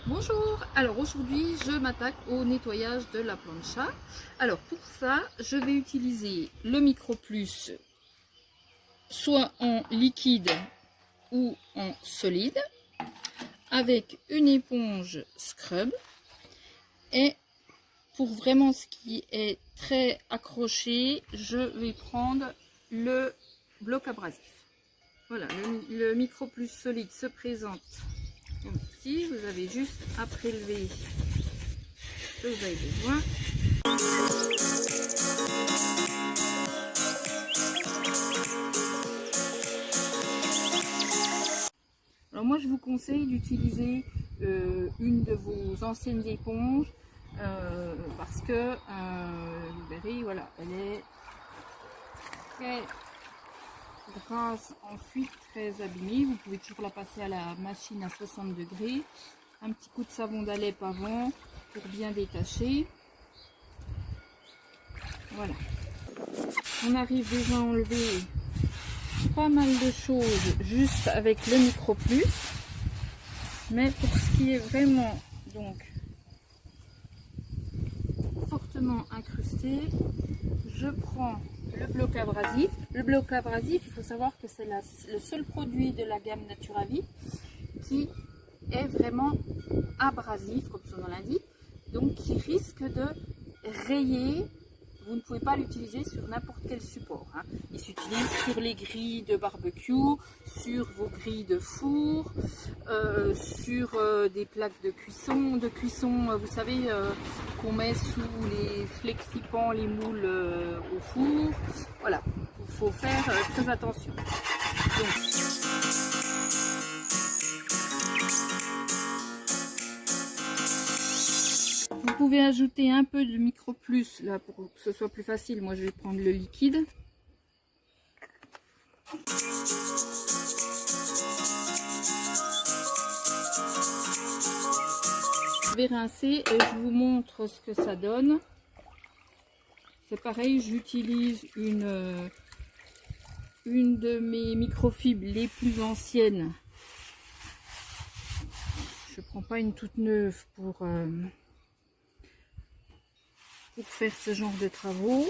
Bonjour, alors aujourd'hui je m'attaque au nettoyage de la plancha. Alors pour ça je vais utiliser le Micro Plus soit en liquide ou en solide avec une éponge scrub, et pour vraiment ce qui est très accroché je vais prendre le bloc abrasif. Voilà, le Micro Plus solide se présente comme ceci. Vous avez juste à prélever ce que vous avez besoin. Alors moi je vous conseille d'utiliser une de vos anciennes éponges parce que vous verrez, voilà, elle est très grasse, ensuite très abîmée. Vous pouvez toujours la passer à la machine à 60 degrés. Un petit coup de savon d'Alep avant pour bien détacher. Voilà. On arrive déjà à enlever pas mal de choses juste avec le Micro Plus. Mais pour ce qui est vraiment donc fortement incrusté, je prends le bloc abrasif. Le bloc abrasif, il faut savoir que c'est le seul produit de la gamme Naturavit qui est vraiment abrasif, comme son nom l'indique, donc qui risque de rayer. Vous ne pouvez pas l'utiliser sur n'importe quel support, hein. Il s'utilise sur les grilles de barbecue, sur vos grilles de four, sur des plaques de cuisson, vous savez, qu'on met sous les flexipans, les moules au four. Voilà, il faut faire très attention. Vous pouvez ajouter un peu de Micro Plus là pour que ce soit plus facile. Moi je vais prendre le liquide. Je vais rincer et je vous montre ce que ça donne. C'est pareil, j'utilise une de mes microfibres les plus anciennes. Je prends pas une toute neuve pour faire ce genre de travaux.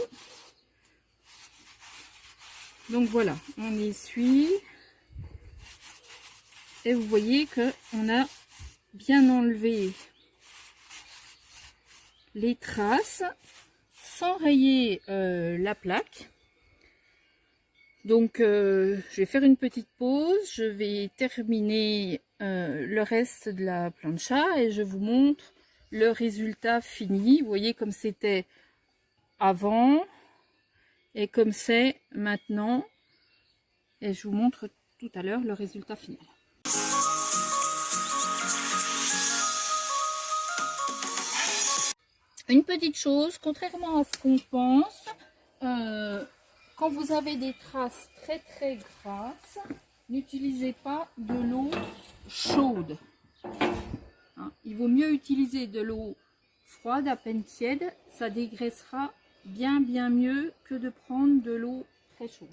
Donc voilà, on essuie et vous voyez que on a bien enlevé les traces sans rayer la plaque. Donc je vais faire une petite pause, je vais terminer le reste de la plancha et je vous montre le résultat fini. Vous voyez comme c'était avant et comme c'est maintenant, et je vous montre tout à l'heure le résultat final. Une petite chose, contrairement à ce qu'on pense, quand vous avez des traces très grasses, n'utilisez pas de l'eau chaude. Hein, il vaut mieux utiliser de l'eau froide, à peine tiède, ça dégraissera bien mieux que de prendre de l'eau très chaude.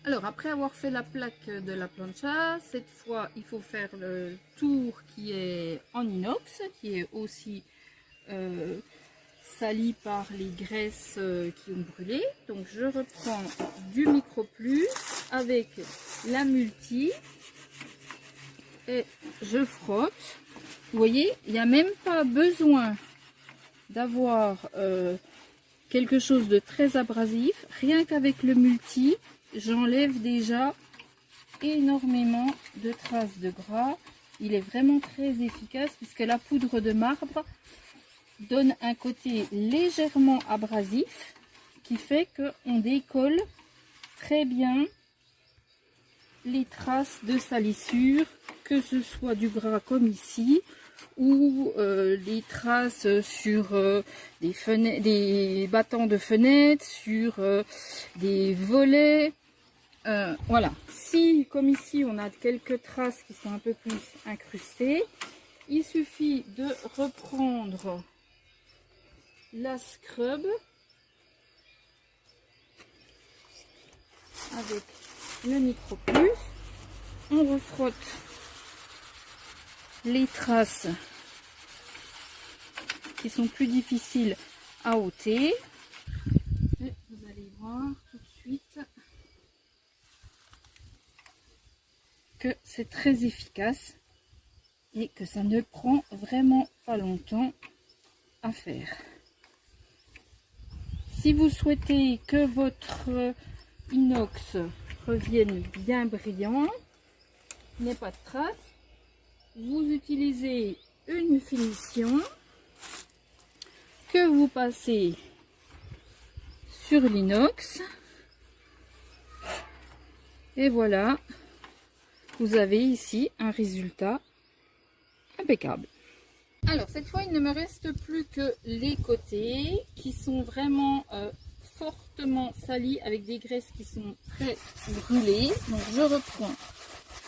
Alors après avoir fait la plaque de la plancha, cette fois il faut faire le tour qui est en inox, qui est aussi sali par les graisses qui ont brûlé. Donc je reprends du Micro Plus avec la multi et je frotte. Vous voyez, il n'y a même pas besoin d'avoir quelque chose de très abrasif. Rien qu'avec le multi, j'enlève déjà énormément de traces de gras. Il est vraiment très efficace puisque la poudre de marbre donne un côté légèrement abrasif qui fait qu'on décolle très bien les traces de salissure, que ce soit du gras comme ici ou les traces sur des battants de fenêtres, sur des volets. Voilà, si comme ici on a quelques traces qui sont un peu plus incrustées, il suffit de reprendre la scrub avec le Micro Plus, on refrotte les traces qui sont plus difficiles à ôter. Et vous allez voir tout de suite que c'est très efficace et que ça ne prend vraiment pas longtemps à faire. Si vous souhaitez que votre inox revienne bien brillant, n'ait pas de traces, vous utilisez une finition que vous passez sur l'inox et voilà, vous avez ici un résultat impeccable. Alors cette fois il ne me reste plus que les côtés qui sont vraiment fortement salis avec des graisses qui sont très brûlées. Donc je reprends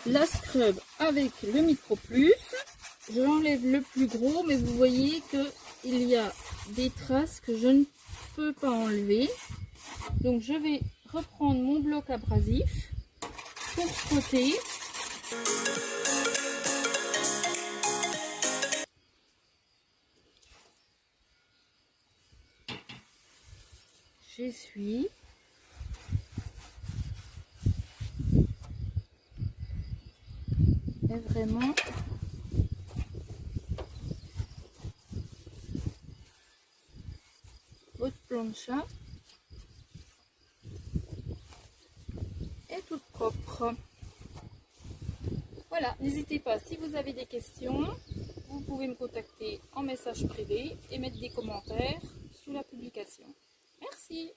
la scrub avec le Micro Plus. Je enlève le plus gros, mais vous voyez que il y a des traces que je ne peux pas enlever. Donc je vais reprendre mon bloc abrasif pour frotter. J'essuie. Et vraiment, votre plancha est toute propre. Voilà, n'hésitez pas, si vous avez des questions, vous pouvez me contacter en message privé et mettre des commentaires sous la publication. Merci.